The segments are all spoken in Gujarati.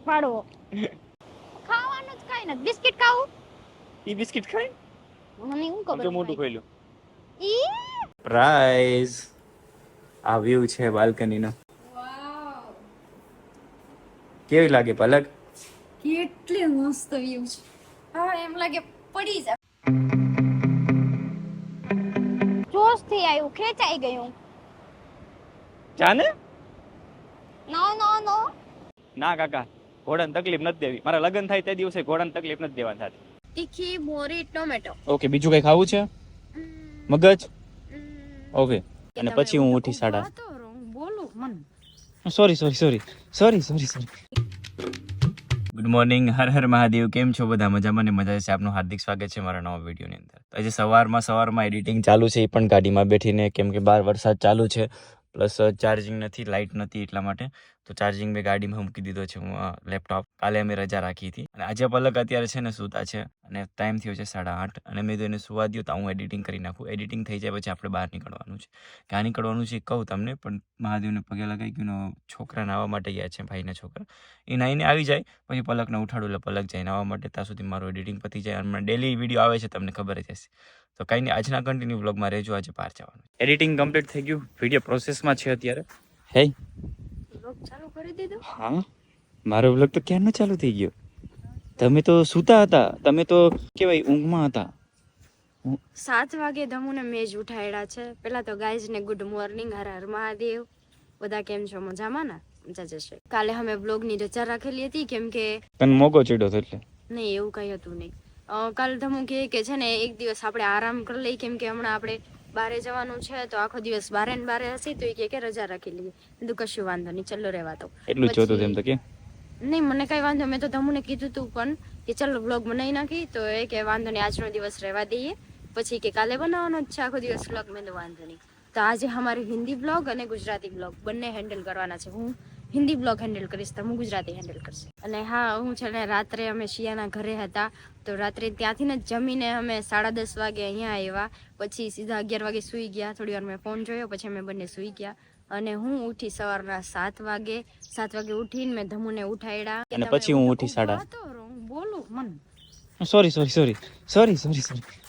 પાડો ખાવાનું જ કાઈ નથી. બિસ્કિટ ખાવું? ઈ બિસ્કિટ ખાય મને હું ખબર જો મોટું ખોલ્યું. ઈ પ્રાઇઝ આ વ્યૂ છે બાલ્કનીનો. વાવ, કેવી લાગે પલક? કેટલી મસ્ત વ્યૂ છે. હા એમ લાગે પડી જાય. જોશ થી આવ્યું, ખેંચાઈ ગયું. જાને નો નો નો ના કાકા, ઘોડાને તકલીફ નથી દેવી. મારા લગ્ન થાય તે દિવસે ઘોડાને તકલીફ નથી દેવાની થતી. તીખી મોરી ટોમેટો. ઓકે, બીજું કઈ ખાવું છે? મગજ? ઓકે. અને પછી હું ઉઠી સાડા. બોલું મન sorry good morning, Har Har Mahadev. કેમ છો બધા? મજામાં ને મજા છે. આપનું હાર્દિક સ્વાગત છે મારા નવા વિડીયોની અંદર. આજે સવારમાં એડિટિંગ ચાલુ છે, એ પણ ગાડીમાં બેઠીને, કેમ કે બહાર વરસાદ ચાલુ છે, પ્લસ ચાર્જિંગ નથી, લાઇટ નથી, એટલા માટે તો ચાર્જિંગ મેં ગાડીમાં મૂકી દીધો છે. હું લેપટોપ કાલે અમે રજા રાખી હતી, અને આજે પલક અત્યારે છે ને સૂતા છે, અને ટાઈમ થયો છે 8:30, અને મેં તો એને સુવા દઉં તો હું એડિટિંગ કરી નાખું. એડિટિંગ થઈ જાય પછી આપણે બહાર નીકળવાનું છે. ક્યાં નીકળવાનું છે કહું તમને, પણ મહાદેવને પગે લગાઈ ગયું. છોકરા નાહવા માટે ગયા છે, ભાઈના છોકરા. એ નાહીને આવી જાય પછી પલકને ઉઠાડું, એટલે પલક જાય નાહવા માટે. ત્યાં સુધી મારું એડિટિંગ પતી જાય. અને ડેલી વિડીયો આવે છે, તમને ખબર જ હશે. તો કંઈ નહીં, આજના કન્ટિન્યુ વ્લોગમાં રહેજો. આજે બહાર જવાનું. એડિટિંગ કમ્પ્લીટ થઈ ગયું, વિડીયો પ્રોસેસમાં છે અત્યારે. હે વ્લોગ ચાલુ કરી દીધો? હા, મારો વ્લોગ તો ક્યારનો ચાલુ થઈ ગયો. તમે તો સૂતા હતા, તમે તો કેવાય ઊંઘમાં હતા. 7 વાગે ધમુને મેં જ ઉઠાડ્યા છે. પેલા તો ગાઈઝ ને ગુડ મોર્નિંગ, હર હર મહાદેવ. બધા કેમ છો? મજામાં ને? મજા જશે. કાલે અમે બ્લોગ ની રજા રાખેલી હતી, કેમ કે તને મોકો ચડ્યો હતો એટલે. નહીં એવું કઈ હતું નહીં. કાલ ધમુ કે છે ને એક દિવસ આપણે આરામ કરી લઈ, કેમ કે હમણાં આપણે બારે જવાનું છે, તો આખો દિવસ બારે ને બારે હશે, તો એ કે રજા રાખી લઈએ. કીધું કશું વાંધો નહીં, ચલો રહેવા તો. એટલું જ જોતું તેમ તો કે નહીં, મને કઈ વાંધો. મેં તો ધમુને કીધું તું પણ કે ચલો બ્લોગ બનાવી નાખી, તો એ કે વાંધો નહીં, આજનો દિવસ રહેવા દઈએ, પછી કે કાલે બનાવવાનો જ છે આખો દિવસ બ્લોગ. મેં તો વાંધો નહીં. તો આજે અમારે હિન્દી બ્લોગ અને ગુજરાતી બ્લોગ બંને હેન્ડલ કરવાના છે. હું હિન્દી બ્લોગ હેન્ડલ કરીશ, તો હું ગુજરાતી હેન્ડલ કરશે. અને હા, હું છે ને રાત્રે અમે શિયાના ઘરે હતા, તો રાત્રે ત્યાંથી ને જમીને અમે 10:30 વાગે અહીંયા આવ્યા, પછી સીધા 11 વાગે સૂઈ ગયા. થોડી વાર મેં ફોન જોયો, પછી અમે બંને સૂઈ ગયા. અને હું ઉઠી સવારના 7 વાગે ઉઠીને મેં ધમુને ઉઠાડ્યા, અને પછી હું ઉઠી સાડા. બોલું મન સોરી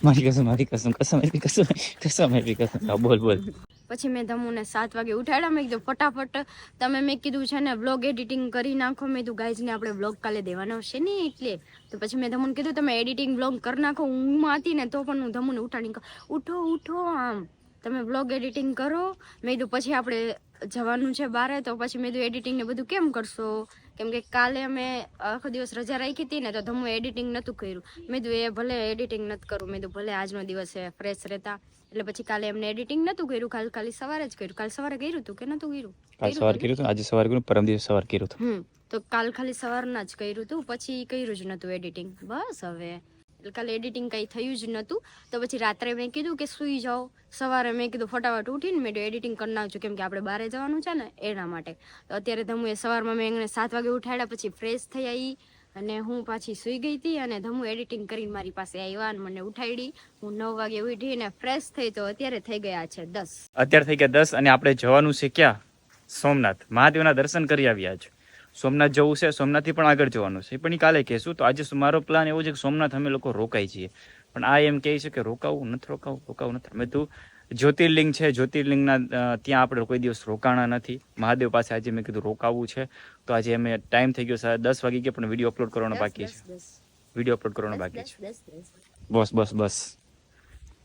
મારી કસમ. બોલ. પછી મેં ધમુને 7 વાગે ઉઠાડ્યા. મેં કીધું ફટાફટ મેં કીધું છે ને બ્લોગ એડિટિંગ કરી નાખો. મેં કીધું ગાઈઝને આપણે બ્લોગ કાલે દેવાનો છે ને, એટલે તો પછી મેં ધમુને કીધું તમે એડિટિંગ બ્લોગ કરી નાખો. ઊંઘમાં હતી ને તો પણ હું ધમુને ઉઠાડીને ઉઠો આમ તમે બ્લોગ એડિટિંગ કરો. મેં કીધું પછી આપણે જવાનું છે બારે, તો પછી મેં કીધું એડિટિંગ ને બધું કેમ કરશો, કેમ કે કાલે અમે આખો દિવસ રજા રાખી હતી ને, તો ધમુ એડિટિંગ નહોતું કર્યું. મેં કીધું એ ભલે એડિટિંગ નથી કરું, મેં કીધું ભલે આજનો દિવસ ફ્રેશ રહેતા. એટલે પછી કાલે એમને એડિટિંગ નહોતું કર્યું, ખાલી સવારે જ કર્યું. કાલ સવારે કર્યું હતું કે નહોતું કર્યું? કાલ સવાર કર્યું હતું, આજે સવાર કર્યું, પરમ દિવસ સવાર કર્યું હતું. તો કાલ ખાલી સવારના જ કર્યું હતું, પછી કર્યું જ નહોતું એડિટિંગ. બસ હવે કાલે એડિટિંગ કઈ થયું જ નહોતું. તો પછી રાત્રે મેં કીધું કે સૂઈ જાઓ. સવારે મેં કીધું ફટાફટ ઉઠીને મેં એડિટિંગ કરી નાખજો, કેમ કે આપણે બહાર જવાનું છે ને એના માટે. તો અત્યારે ધમુએ સવારમાં મેં એને 7 વાગે ઉઠાડ્યા, પછી ફ્રેશ થઈ આવી અને હું પાછી સૂઈ ગઈ હતી. અને ધમુ એડિટિંગ કરીને મારી પાસે આવ્યા અને મને ઉઠાડી. હું 9 વાગે ઉઠી અને ફ્રેશ થઈ, તો અત્યારે થઈ ગયા છે 10. અત્યારે થઈ ગયા 10, અને આપણે જવાનું છે ક્યાં? સોમનાથ. મહાદેવના દર્શન કરી આવ્યા છે. સોમનાથ જવું છે, સોમનાથથી પણ આગળ જવાનું છે, પણ એ કાલે કહેશું. તો આજે મારો પ્લાન એવો છે કે સોમનાથ અમે લોકો રોકાઈ છીએ, પણ આ એમ કહે છે કે રોકાવું નથી. અમે તું જ્યોતિર્લિંગ છે, જ્યોતિર્લિંગના ત્યાં આપણે કોઈ દિવસ રોકાણા નથી. મહાદેવ પાસે આજે મેં કીધું રોકાવું છે, તો આજે અમે ટાઈમ થઈ ગયો 10 વાગી ગયા, પણ વિડીયો અપલોડ કરવાનો બાકી છે. બસ.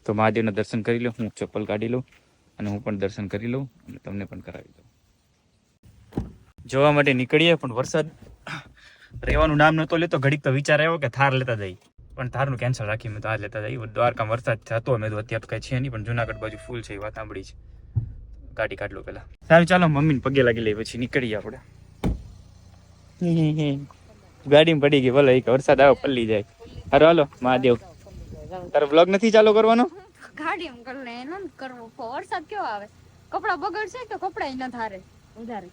તો મહાદેવના દર્શન કરી લો, હું ચપ્પલ કાઢી લઉં અને હું પણ દર્શન કરી લઉં અને તમને પણ કરાવી દઉં. જવા માટે નીકળીએ, પણ વરસાદ રહેવાનું નામ નતો લેતો. ઘડીક તો વિચાર આવ્યો કે થાર લેતા જઈએ, પણ થારનું કેન્સલ રાખી. મેં તો આ લેતા જઈએ. દ્વારકામાં વરસાદ થતો, મેં તો અત્યારે કઈ છે નહીં, પણ જુનાગઢ બાજુ ફૂલ છે, એ વાત સાંભળી છે. ગાડી કાઢ લો પેલા. સારું, ચાલો મમ્મીને પગે લાગી લઈએ, પછી નીકળીએ આપણે. ગાડીમાં પડી ગઈ, ભલે વરસાદ આવે પલ્લી જાય. હાલો મહાદેવ. તારો વ્લોગ નથી ચાલુ કરવાનો? ગાડીમાં કરી લે, એનો જ કરવો. વરસાદ કેવો આવે, કપડા બગડશે તો કપડા ન થારે ઉધારે.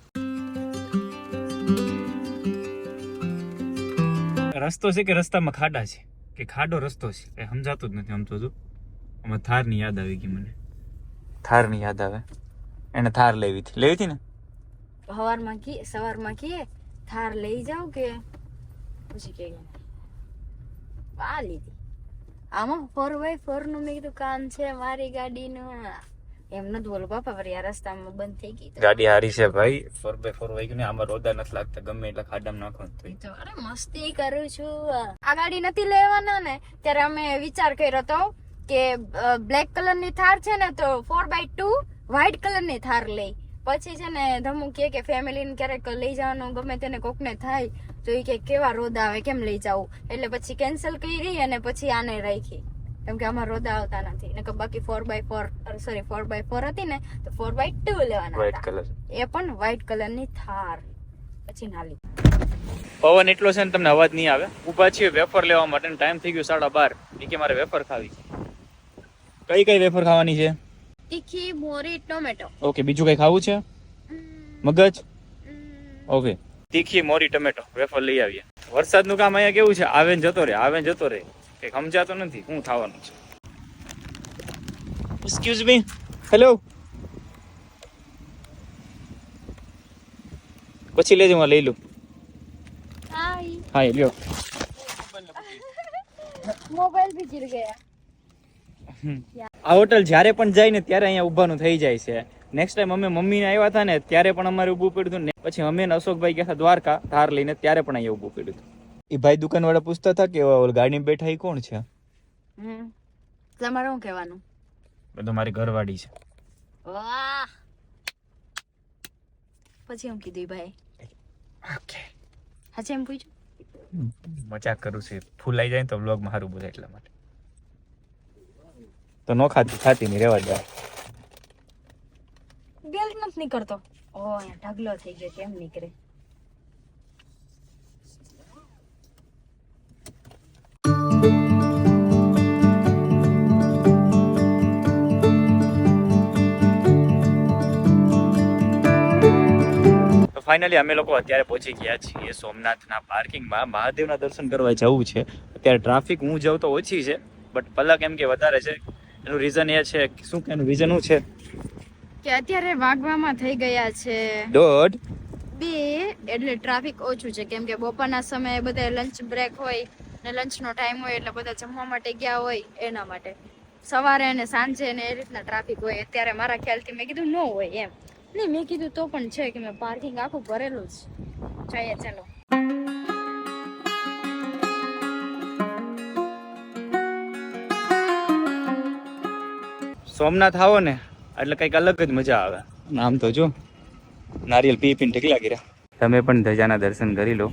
રસ્તો છે કે રસ્તામાં ખાડા છે, કે ખાડો રસ્તો છે, કઈ સમજાતું જ નથી. આમ તો જો આમાં થારની યાદ આવી ગઈ મને. થારની યાદ આવે. એને થાર લેવી હતી ને? સવારમાં કીએ થાર લઈ જાવ કે પછી કે આ લીધી આમાં 4x4 નું મેં કીધું કામ છે મારી ગાડીનું એમ નથી બોલો બાપા પર યાર રસ્તામાં બંધ થઈ ગઈ ગાડી હારી છે ભાઈ 4x4 હોય કે ને આમાં રોદા નથી લાગતા ગમે એટલે ખાડામાં નાખો તો અરે મસ્તી કરું છું આ ગાડી નથી લેવાના ને ત્યારે અમે વિચાર કર્યો હતો કે બ્લેક કલર ની થાર છે ને તો 4x2 વ્હાઈટ કલર ની થાર લઈ પછી છે ને ધમુ કે ફેમિલી ને ક્યારેક લઈ જવાનું ગમે તેને કોક ને થાય તો એ કે કેવા રોદા આવે કેમ લઈ જાવું એટલે પછી કેન્સલ કરી અને પછી આને રાખી કેમ કે આમાં રોદા આવતા નથી ને બાકી 4x4 હતી ને તો 4x2 લેવાના વ્હાઈટ હતા કલર એ પણ વ્હાઈટ કલર ની થાર પછી ના લીધી પવન એટલો છે ને તમને અવાજ નહીં આવે ઊભા છીએ વેફર લેવા માટે ટાઈમ થઈ ગયો 12:30 કે મારે વેફર ખાવી કઈ વેફર ખાવાની છે તીખી મોરી ટોમેટો ઓકે બીજું કઈ ખાવું છે મગજ ઓકે તીખી મોરી ટમેટો વેફર લઈ આવીએ વરસાદનું કામ અહીંયા કેવું છે આવે ને જતો રહે કઈ સમજાતો નથી શું થવાનું છે એક્સક્યુઝ મી હેલો પછી લેજો હું લઈ લઉં હા લ્યો મોબાઈલ ભી ગીર ગયા આ હોટલ જ્યારે પણ જાય ને ત્યારે અહીંયા ઊભાનું થઈ જાય છે નેક્સ્ટ ટાઈમ અમે મમ્મીને આવ્યા હતા ને ત્યારે પણ અમારે ઊભું પડ્યું ને પછી અમે ને અશોકભાઈ ગયા હતા દ્વારકા ધાર લઈને ત્યારે પણ અહીંયા ઊભું પડ્યું હતું એ ભાઈ દુકાન વાળા પૂછતા હતા કે ગાડીમાં બેઠા એ કોણ છે તમારે શું કહેવાનું બધું મારી ઘરવાળી છે વાહ પછી એમ કીધું ભાઈ ઓકે હાચે એમ પૂછ્યું મજાક કરું છું ફૂલાઈ જાય ને તો બ્લોગમાં સારું બોલે એટલા માટે તો નો ખાતી નહીં રેવા દે બેલ્ટ નથી નીકળતો ઓ અહીંયા ઢગલો થઈ ગયો કેમ નીકળે ફાઇનલી અમે લોકો અત્યારે પહોંચી ગયા છીએ સોમનાથના પાર્કિંગમાં મહાદેવના દર્શન કરવા જવું છે અત્યારે ટ્રાફિક હું જાઉં તો ઓછી છે બટ પલક એમ કે વધારે છે એનું રીઝન એ છે શું કે એનું રીઝન શું છે કે અત્યારે વાગવામાં થઈ ગયા છે 1:30 એટલે ટ્રાફિક ઓછું છે કેમ કે બપોરના સમયે બધા લંચ બ્રેક હોય ને લંચનો ટાઈમ હોય એટલે બધા જમવા માટે ગયા હોય એના માટે સવારે અને સાંજે ને એ રીતના ટ્રાફિક હોય અત્યારે મારા ખ્યાલથી મેં કીધું ન હોય એમ નહીં મેં કીધું તો પણ છે કે મેં પાર્કિંગ આખું ભરેલું જ જઈએ ચાલો સોમનાથ આવો ને એટલે કંઈક અલગ જ મજા આવે આમ તો જો નારિયેલ પીને ઢગલા કર્યા તમે પણ ધજાના દર્શન કરી લો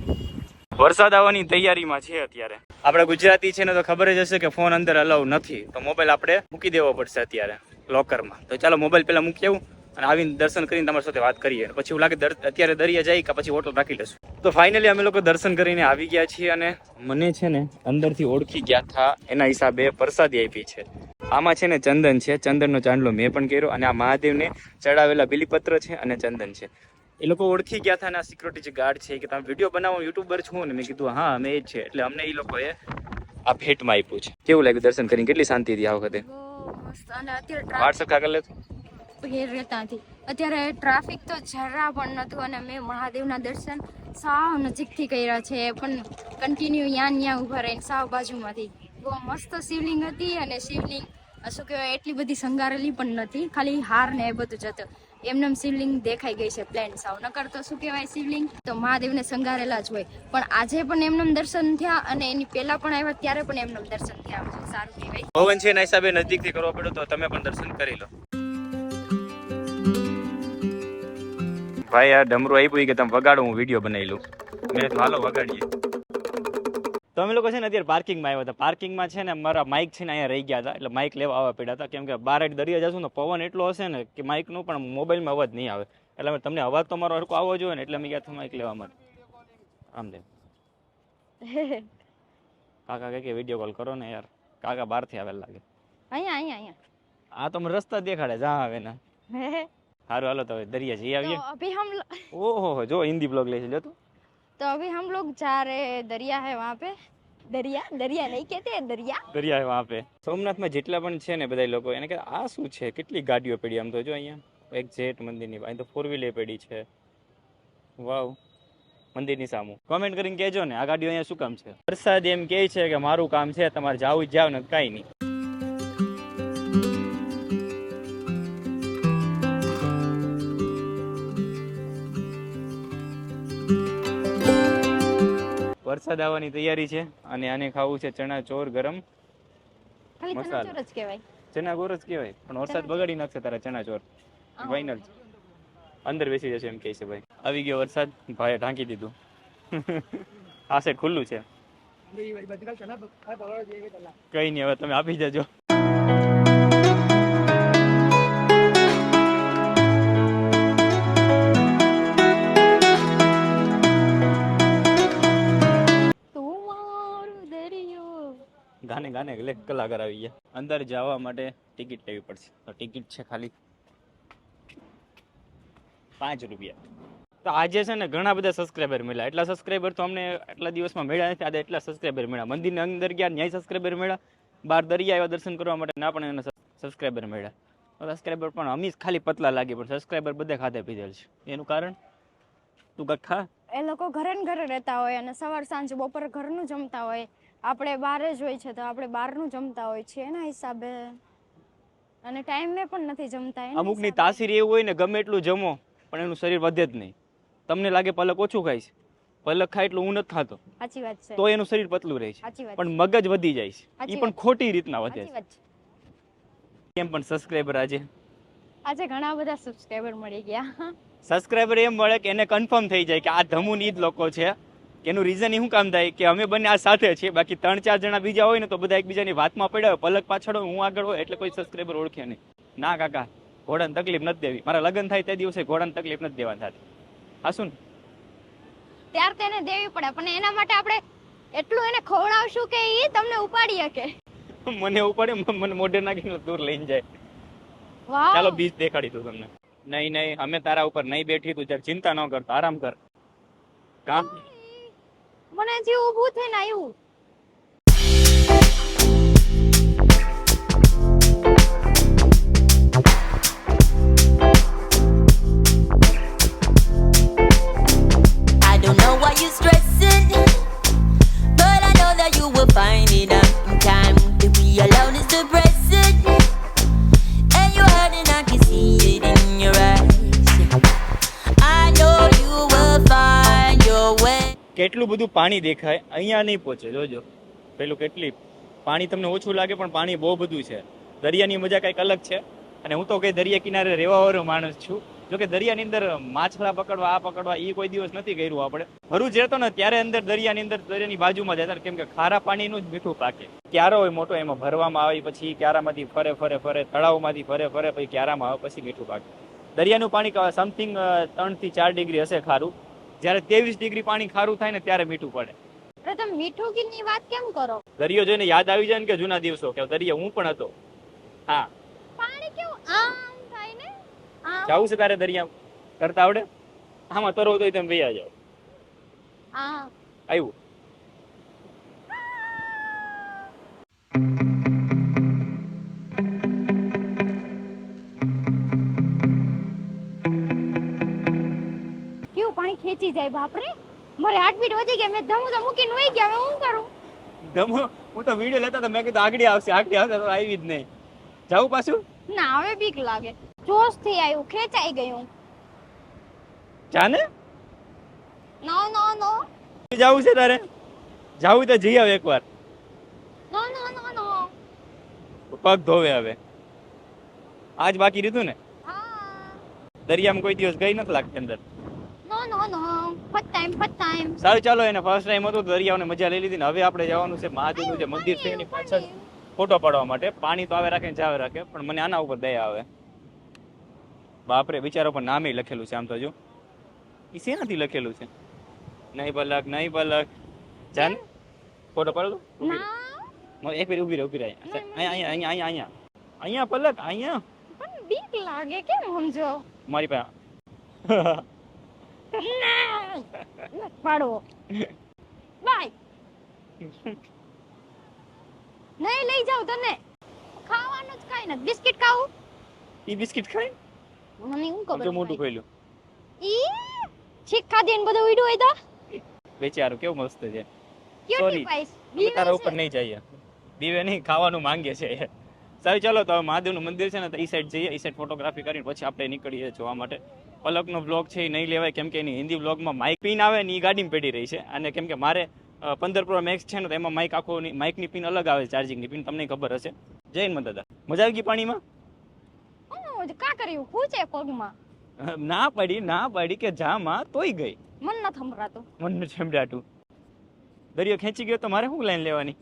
વરસાદ આવવાની તૈયારીમાં છે અત્યારે આપણે ગુજરાતી છે ને તો ખબર જ હશે કે ફોન અંદર અલાઉ નથી તો મોબાઈલ આપણે મૂકી દેવો પડશે અત્યારે લોકરમાં તો ચાલો મોબાઈલ પહેલા મૂકી આવું અને આવીને દર્શન કરીને તમારી સાથે વાત કરીએ પછી એવું લાગે અત્યારે દરિયા જાય કે પછી હોટલ રાખી લેશું તો ફાઇનલી અમે લોકો દર્શન કરીને આવી ગયા છીએ અને મને છે ને અંદરથી ઓળખી ગયા હતા એના હિસાબે પ્રસાદી આપી છે આમાં છે ને ચંદન છે ચંદનનો ચાંદલો મેં પણ કર્યો અને આ મહાદેવને ચડાવેલા બિલીપત્ર છે અને ચંદન છે એ લોકો ઓળખી ગયા હતા અને આ સિક્યુરિટી જે ગાર્ડ છે કે તમે વિડીયો બનાવો યુટ્યુબર છું ને મેં કીધું હા અમે એ જ છે એટલે અમને એ લોકોએ આ ભેટમાં આપ્યું છે કેવું લાગ્યું દર્શન કરીને કેટલી શાંતિ હતી આ વખતે વોટ્સઅપ કાગળ લેતો અત્યારે ટ્રાફિક તો જરા પણ નતું અને મેં મહાદેવના દર્શન સાવ નજીકથી કર્યા છે પણ કન્ટિન્યુ યાં ઉભા રહીને સાવ બાજુમાંથી બહુ મસ્ત શિવલિંગ હતી અને શિવલિંગ શું કહેવાય એટલી બધી સંગારેલી પણ નથી ખાલી હાર ને એ બધું જ હતું એમને શિવલિંગ દેખાઈ ગઈ છે પ્લેન સાવ નકર તો શું કહેવાય શિવલિંગ તો મહાદેવને સંગારેલા જ હોય પણ આજે પણ એમને દર્શન થયા અને એની પહેલા પણ આવ્યા ત્યારે પણ એમને દર્શન થયા સારું કહેવાય પવન છે એના હિસાબે નજીકથી કરવો પડ્યો તો તમે પણ દર્શન કરી લો ભાઈ આ ડમરું આપ્યું કે તમે વગાડો હું વિડીયો બનાવી લઉં મેં તો હાલો વગાડીએ તમે લોકો છે ને અત્યારે પાર્કિંગમાં આવ્યા હતા પાર્કિંગમાં છે ને મારા માઇક છે ને અહીંયા રહી ગયા હતા એટલે માઇક લેવા આવવા પડ્યા હતા કેમ કે બહાર દરિયા જશું ને પવન એટલો હશે ને કે માઇકનું પણ મોબાઈલમાં અવાજ નહીં આવે એટલે તમને અવાજ તો મારો હરકો આવવો જોઈએ ને એટલે અમે ગયા હતા માઇક લેવા માટે આમ દે કાકા કે વિડીયો કોલ કરો ને યાર કાકા બહારથી આવેલા લાગે અહીંયા આ તો મને રસ્તા દેખાડે જા આવે ને સારું હાલો તો દરિયા જઈ આવીએ अभी हम ओहो जो हिंदी ब्लॉग ले लो तो अभी हम लोग जा रहे हैं दरिया है वहाँ पे दरिया नहीं कहते दरिया है वहाँ पे સોમનાથમાં જેટલા પણ છે ને બધા લોકો એને કે આ શું છે કેટલી ગાડીઓ પડી આમ તો જો અહીંયા એક જેટ મંદિરની અહીં તો 4 વ્હીલર પડી છે વાવ, મંદિરની સામું. કોમેન્ટ કરીને કહેજો ને આ ગાડીઓ અહીંયા શું કામ છે. વરસાદ એમ કહે છે કે મારું કામ છે, તમારે જાવું જ જાવ ને કાંઈ નહીં. વરસાદ આવવાની તૈયારી છે અને આને ખાવું છે ચણા ચોર ગરમ ખાલી મસાલા. ચણા ચોર જ કહેવાય. ચણા ગોર જ કહેવાય પણ વરસાદ બગાડી નાખશે તારા ચણા ચોર. ફાઇનલ અંદર બેસી જશે એમ કહે છે ભાઈ. આવી ગયો વરસાદ, ભાઈએ ઢાંકી દીધું. આ સાઈડ ખુલ્લું છે. કઈ નહીં, હવે તમે આપી જજો. ગાને ગાને એટલે કલાકાર આવી ગયા. અંદર જવા માટે ટિકિટ લેવી પડશે. તો ટિકિટ છે ખાલી 5 રૂપિયા. તો આજે છે ને ઘણા બધા સબસ્ક્રાઈબર મળ્યા. એટલા સબસ્ક્રાઈબર તો અમને એટલા દિવસમાં મળ્યા નથી. આજે એટલા સબસ્ક્રાઈબર મળ્યા. મંદિરની અંદર ગયા ન્યાય સબસ્ક્રાઈબર મળ્યા. બહાર દરિયા આવ્યા દર્શન કરવા માટે ના પણ એને સબસ્ક્રાઈબર મળ્યા. સબસ્ક્રાઈબર પણ અમી ખાલી પતલા લાગી પણ સબસ્ક્રાઈબર બધા ખાધે પીધેલ છે. એનું કારણ તું કંઈક ખા. એ લોકો ઘરે ને ઘરે રહેતા હોય અને સવાર સાંજ બપોર ઘરનું જમતા હોય. આપણે બહાર જ હોય છે તો આપણે બહારનું જમતા હોય છે એના હિસાબે, અને ટાઈમે પણ નથી જમતા. અમુકની તાસીર એવું હોય ને ગમે એટલું જમો પણ એનું શરીર વધે જ નહીં. તમને લાગે પલક ઓછું ખાય છે, પલક ખાય એટલું હું નથી ખાતો, સાચી વાત છે, તો એનું શરીર પતલું રહે છે. સાચી વાત પણ મગજ વધી જાય છે, એ પણ ખોટી રીતના વધે સાચી છે. વાત છે. કેમ પણ સબસ્ક્રાઈબર આજે ઘણા બધા સબસ્ક્રાઈબર મળી ગયા. સબસ્ક્રાઈબર એમ મળે કે એને કન્ફર્મ થઈ જાય કે આ ધમુન ઈ જ લોકો છે. એનું રીઝન શું કામ થાય કે અમે બંને આ સાથે છીએ, બાકી 3-4 જણા બીજા હોય ને તો બધા એકબીજાની વાતમાં પડ્યા હોય, પલક પાછળ હોય, હું આગળ હોય એટલે કોઈ સબસ્ક્રાઈબર ઓળખે નહીં. ના કાકા, ઘોડાને તકલીફ નથી દેવી. મારા લગ્ન થાય તે દિવસે ઘોડાને તકલીફ નથી દેવા થતી. હાસું ને? ત્યાર તેને દેવી પડે પણ એના માટે આપણે એટલું એને ખવડાવશું કે ઈ તમને ઉપાડી શકે. મને ઉપાડે, મને મોઢે નાખીને દૂર લઈને જાય. વાહ, ચાલો બીજ દેખાડી દઉં તમને. નહીં નહીં, અમે તારા ઉપર નહીં બેઠી, તું જરા ચિંતા ન કરતો, આરામ કર. કામ મને જે ઊભું થઈને આવ્યું. I don't know why you're stressing, but I know that you will find it in time. To be alone is depressing, and you're hurting, I can see it in your eyes. I know you will find your way. કેટલું બધું પાણી દેખાય, અહીંયા નહીં પહોંચે. જોજો પેલું કેટલી પાણી તમને ઓછું લાગે પણ પાણી બહુ બધું છે. દરિયાની મજા કંઈક અલગ છે. અને હું તો કઈ દરિયા કિનારે રહેવાવાળો માણસ છું. જો કે દરિયાની અંદર માછલા પકડવા, આ પકડવા એ કોઈ દિવસ નથી કર્યું આપણે. ભરૂચ રહેતો ને ત્યારે અંદર દરિયાની અંદર દરિયાની બાજુમાં જતા, કેમ કે ખારા પાણીનું જ મીઠું પાકે. ક્યારો હોય મોટો, એમાં ભરવામાં આવે, પછી ક્યારામાંથી ફરે ફરે ફરે, તળાવમાંથી ફરે ફરે, પછી ક્યારામાં આવે, પછી મીઠું પાકે. દરિયાનું પાણી સમથિંગ 3 થી 4 ડિગ્રી હશે ખારું. જ્યારે 23 ડિગ્રી પાણી ખારું થાય ને ત્યારે મીઠું પડે. અરે તમે મીઠું ની વાત કેમ કરો? દરિયો જોઈને યાદ આવી જાય ને કે જૂના દિવસો, કે દરિયો હું પણ હતો. હા, પાણી કેવું આમ થાય ને, આમ જાવું છે તારે દરિયા કરતા આવડે? આમાં તરવો તો તમે વૈયા જાવ. આ આવ્યું. કેવું પાણી ખેંચી જાય બાપરે. મારે હાર્ટબીટ વધી ગયા, મેં ધમું તો મૂકીને વહી ગયા. હવે હું કરું? ધમો, હું તો વિડીયો લેતા તો મેં કીધું આગળ આવશે તો આવી જ નહીં. જાવું પાછું? ના, હવે બીક લાગે. જોશ થી આવ્યું, ખેંચાઈ ગયું. જાને નો નો નો જાવું છે તારે? જાવું તો જઈ આવે એકવાર. નો નો નો નો. પગ ધોવે હવે. આજ બાકી રહ્યું ને? હા. દરિયામાં કોઈ દિવસ ગઈ નથી લાગતી અંદર. No no no. First time. સારું ચાલો, એને ફર્સ્ટ ટાઈમ હતો દરિયાને મજા લઈ લીધી ને હવે આપણે જવાનું છે મહાદેવનું જે મંદિર છે એની પાછળ ફોટો પાડવા માટે. પાણી તો આવે રાખે ને જાવે રાખે, પણ મને આના ઉપર દયા આવે. બાપરે, બિચારો પર નામે લખેલું છે. આમ તો જો એ શેનાથી લખેલું છે? નહીં પલક, નહીં પલક. જાને ફોટો પાડો. ના, એક વાર ઉભી રહે. અહીંયા પલક, અહીંયા પણ બીક લાગે. કેમ સમજો? મારી પાસે પાડો. બાય. નહીં લઈ જાવ તને. ખાવાનું જ ખાઈ ને. બિસ્કિટ ખાવું? ઈ બિસ્કિટ ખાય મને હું ખબર. જો મોટું ખોલ્યું. ઈ છીક ખાધી ને બધું ઉડ્યું હોય તો બેચારો કેવું મસ્ત છે. Cutie Sorry. પાઈસ અમે તારા ઉપર નહીં જઈએ, બીવે નહીં, ખાવાનું માંગે છે. સારું ચાલો તો હવે મહાદેવનું મંદિર છે ને તો ઈ સાઈડ જઈએ, ઈ સાઈડ ફોટોગ્રાફી કરીને પછી આપણે નીકળીએ જોવા માટે. પલકનો બ્લોગ છે એ નહીં લેવાય કેમ કે એની હિન્દી બ્લોગમાં માઇક પિન આવે ને એ ગાડીમાં પડી રહી છે, અને કેમ કે મારે 15 Pro Max છે ને તો એમાં માઇક આખો માઇકની પિન અલગ આવે છે, ચાર્જિંગની પિન તમને ખબર હશે. જય હિન્દ દાદા. મજા આવી ગઈ પાણીમાં? કા કર્યું હું છે પગમાં ના પડી કે જામાં તોય ગઈ. મન ન થંભરાતું મન છેમડાટું દરિયો ખેંચી ગયો તો મારે શું લાઈન લેવાની?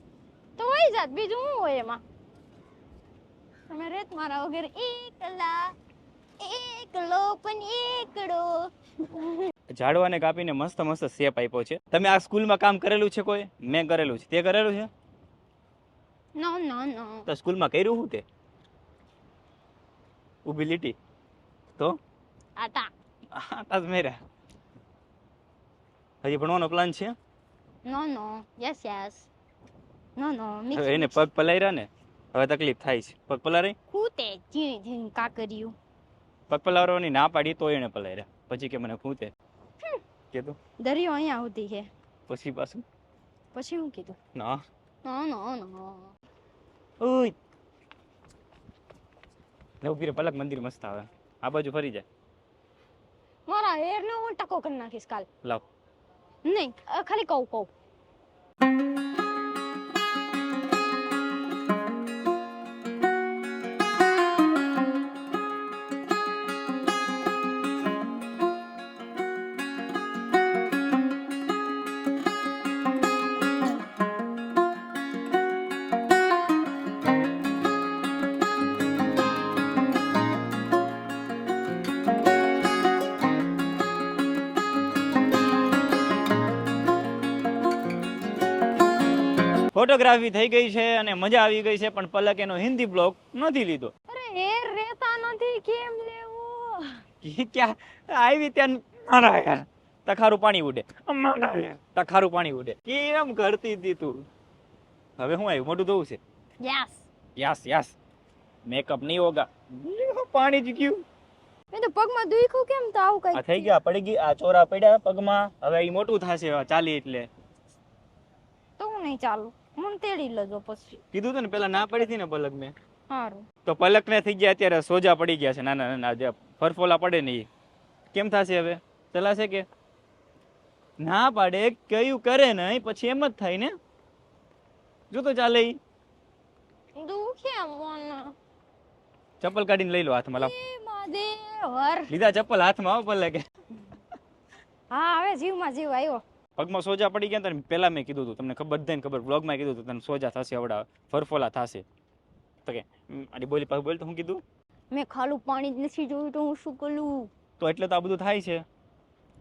તો હોય જાત બીજું શું હોય એમાં. તમે રેત મારા વગર એકલો પણ એકડો. ઝાડવાને કાપીને મસ્ત મસ્ત શેપ આપ્યો છે. તમે આ સ્કૂલમાં કામ કરેલું છે કોઈ? મેં કરેલું છે. તે કરેલું છે? નો નો નો તો સ્કૂલમાં કર્યું શું તે? ઊભી લીટી તો આટા આટા જ મેરા. હજી ભણવાનો પ્લાન છે? નો નો યસ યસ નો નો હવે એને પગ પલાયરા ને હવે તકલીફ થાય છે. પગ પલારી ખૂતે ઝીણી ઝીણી કા કર્યું. પગ પલાવવાની ના પાડી તો એને પલાયરા, પછી કે મને ખૂતે કીધું. દરિયો અહીંયા સુધી છે પછી પાછું પછી હું કીધું ના નો નો નો ઓય ને ઉભી રે. પલક મંદિર મસ્ત આવે, આ બાજુ ફરી જાય. મારા હેર નો હું ટકો કરી નાખીશ કાલ. લાવ. નહીં ખાલી કહું ફોટોગ્રાફી થઈ ગઈ છે અને મજા આવી ગઈ છે, પણ પલક એનો હિન્દી બ્લોગ નથી લીધો. અરે હેર રહેતા નથી કેમ લેવું. ક્યાં આવી ત્યાં મારા યાર તખારું પાણી ઉડે, તખારું પાણી ઉડે. કેમ કરતી હતી તું? હવે હું આવ્યું મોટું ધોવું છે? Yes yes yes. મેકઅપ નહીં હોગા. પાણી જ ગયું. મેં તો પગમાં દુખ્યું કેમ તો આવું આ કઈ થઈ ગયા, પડી ગઈ, આ ચોરા પડ્યા પગમાં. હવે એ મોટું થશે ચાલી એટલે. તો હું નહીં ચાલુ મને તેડી લેજો પછી. કીધું તું ને પેલા ના પડી હતી ને પલક મેં. સારું તો પલક ને થઈ ગયા અત્યારે સોજા પડી ગયા છે નાના નાના, જે ફરફોલા પડે ને એ. કેમ થશે હવે? ચલાશે કે ના પાડે કયું કરે ને પછી એમ જ થાય ને. જો તો ચાલે. ઈ દુખે મને. ચપ્પલ કાઢીને લઈ લો હાથમાં. લાવ. એ મહાદેવર. લીધા ચપ્પલ હાથમાં આવો પલકે. હા હવે જીવમાં જીવ આવ્યો. પગમાં સોજા પડી ગયા ને પેલા મેં કીધું હતું તમને ખબર બધાને ખબર, બ્લોગમાં કીધું હતું તને સોજા થશે આવડા ફરફોલા થશે. તો કે આડી બોલી પાછું બોલ તો હું કીધું મેં ખાલું પાણી જ નથી જોયું તો હું શું કરું. તો એટલે તો આ બધું થાય છે.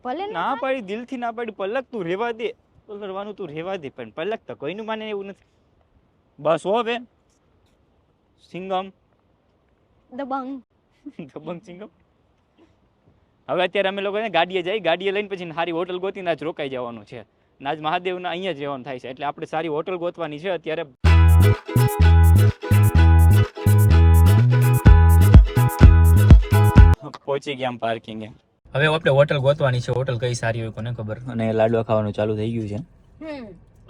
ભલે ને ના પાડી, દિલથી ના પાડી. પલક તું રહેવા દે, પલરવાનું તું રહેવા દે, પણ પલક તો કોઈનું માને એવું નથી. બસ હો બે સિંગમ દબંગ. દબંગ સિંગમ. હવે અત્યારે અમે લોકો ગાડીએ જઈ, ગાડીએ લઈને પછી સારી હોટલ ગોતીને આજ રોકાઈ જવાનું છે. આજ મહાદેવના અહીંયા જ રહેવાનું થાય છે, એટલે આપણે સારી હોટલ ગોતવાની છે અત્યારે. પહોંચી ગયા આમ પાર્કિંગ. હવે આપણે હોટલ ગોતવાની છે. હોટલ કઈ સારી હોય કોને ખબર. અને લાડવા ખાવાનું ચાલુ થઈ ગયું છે.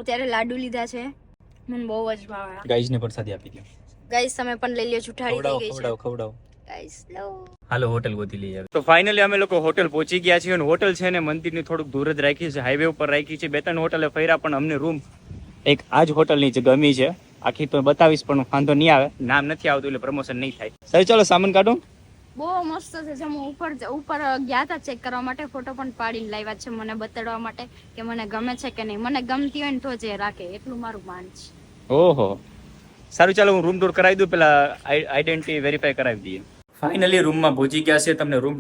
અત્યારે લાડુ લીધા છે, મને બહુ જ ભાવે. ગાઈસ ને પ્રસાદી આપી દો. ગાઈસ તમે પણ લઈ લ્યો, છુઠાડી થઈ ગઈ છે. ખવડાવો. ગાઈસ લો. હાલો હોટલ ગોતી લઈએ. તો ફાઇનલી અમે લોકો હોટલ પહોંચી ગયા છીએ, અને હોટલ છે ને મંદિરની થોડુંક દૂર જ રાખી છે, હાઈવે ઉપર રાખી છે. 2-3 હોટલે ફર્યા પણ અમને રૂમ એક આ જ હોટલની જ ગમી છે. આખી તો બતાવીશ પણ વાંધો નહીં આવે, નામ નથી આવતું એટલે પ્રમોશન નહીં થાય. સર ચાલો સામાન કાઢો. બહુ મસ્ત છે. જેમ ઉપર ગયા હતા ચેક કરવા માટે, ફોટો પણ પાડીને લાવ્યા છે મને બતાડવા માટે કે મને ગમે છે કે નહીં. મને ગમતી હોય ને તો જ રાખે, એટલું મારું માન છે. ઓહો સારું, ચાલો હું રૂમ ટૂર કરાવી દઉં, પેલા આઈડેન્ટિટી વેરીફાઈ કરાવી દઈએ. ફાઇનલી રૂમમાં પહોંચી ગયા છે. તમને રૂમ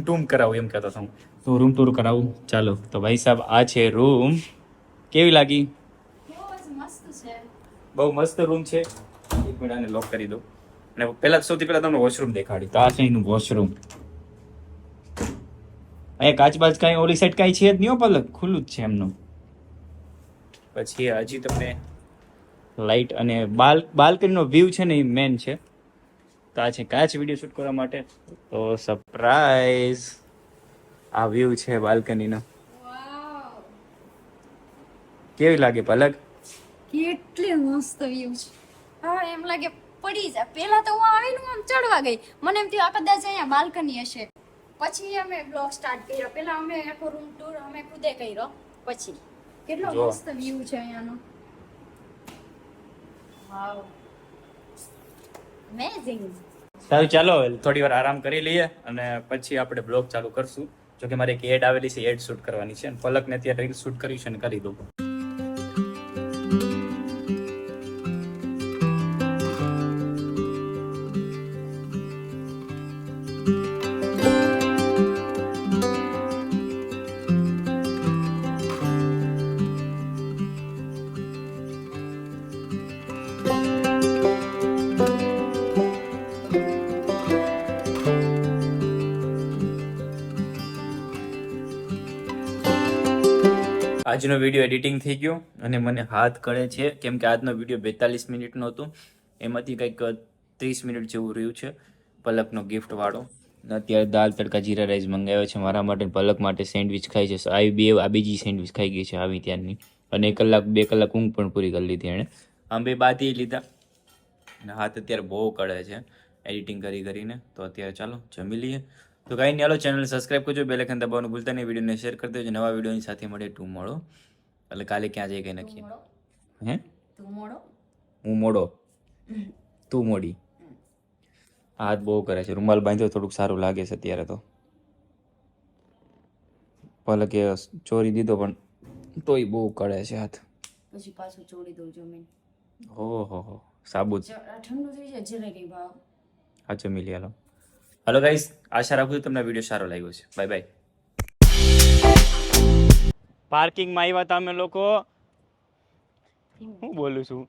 ટૂમ કરાવું એમ કહેતો હું, તો રૂમ ટૂર કરાવું. ચાલો તો ભાઈ સાહેબ આ છે રૂમ. કેવી લાગી? બહુ મસ્ત રૂમ છે. એક મિનિટ આને લોક કરી દો. અને પહેલા સૌથી પહેલા તમને વોશરૂમ દેખાડી. તો આ છે એનું વોશરૂમ. અહીંયા કાચબાજ કાંઈ ઓલી સાઈડ કાંઈ છે જ નહીં, પલક ખુલ્લું જ છે એમનું. પછી હજી તમને લાઇટ અને બાલ્કનીનો વ્યૂ છે ને એ મેન છે. તો આ છે કાચ વિડીયો શૂટ કરવા માટે. તો સરપ્રાઈઝ આ વ્યૂ છે બાલ્કનીનો. કેવી લાગે પલક? કેટલી મસ્ત વ્યૂ છે. હા એમ લાગે પડી જાય. પેલા તો હું આવીને આમ ચડવા ગઈ, મને એમ થયું આ કદાચ અહીંયા બાલ્કની હશે. પછી અમે બ્લોગ સ્ટાર્ટ કર્યો. પેલા અમે આખો રૂમ ટૂર અમે ખુદે કર્યો. પછી કેટલો જો. મસ્ત વ્યૂ છે અહીંયાનો. વાવ અમેઝિંગ. સારું ચાલો હવે થોડી વાર આરામ કરી લઈએ અને પછી આપણે બ્લોગ ચાલુ કરશું. જો કે મારે એક એડ આવેલી છે, એડ શૂટ કરવાની છે અને પલકને અત્યારે રીલ શૂટ કરી છે ને કરી દઉં. આજનો વિડીયો એડિટિંગ થઈ ગયો અને મને હાથ કળે છે કેમ કે આજનો વિડીયો 42 મિનિટનો હતો. એમાંથી કંઈક 30 મિનિટ જેવું રહ્યું છે પલકનો ગિફ્ટ વાળો. અત્યારે દાલ તડકા જીરા રાઈસ મંગાવ્યો છે મારા માટે, પલક માટે સેન્ડવિચ ખાઈ છે. આ બીજી સેન્ડવિચ ખાઈ ગઈ છે આવી ત્યારની. અને 2 કલાક ઊંઘ પણ પૂરી કરી લીધી એણે. આમ બે બાંધી લીધા અને હાથ અત્યારે બહુ કળે છે એડિટિંગ કરીને. તો અત્યારે ચાલો જમી લઈએ. તો કાંઈ નહીં, હાલો ચેનલ સબસ્ક્રાઈબ કરજો, બેલ આઇકન દબાવવાનું ભૂલતા નહીં, વિડીયોને શેર કરી દેજો. નવા વિડીયોની સાથે મળે ટુમોડો. એટલે કાલે ક્યાં જઈએ કઈ નક્કી. હે તું મોડો, હું મોડો, તું મોડી. હાથ બહુ કરે છે. રૂમાલ બાંધ્યો થોડુંક સારું લાગે છે અત્યારે તો. પલકે ચોરી દીધો પણ તોય બહુ કળે છે હાથ. પછી પાછું છોડી દઉં જમીન. ઓહો સાબુત. ઠંડુ થઈ જાય જરા કઈ ભાવ. હા જમી લે હાલો. હલો ગાઈસ, આશા રાખું છું તમને વિડીયો સારો લાગ્યો છે. Bye bye. પાર્કિંગમાં આવ્યા હતા અમે લોકો. હું બોલું છું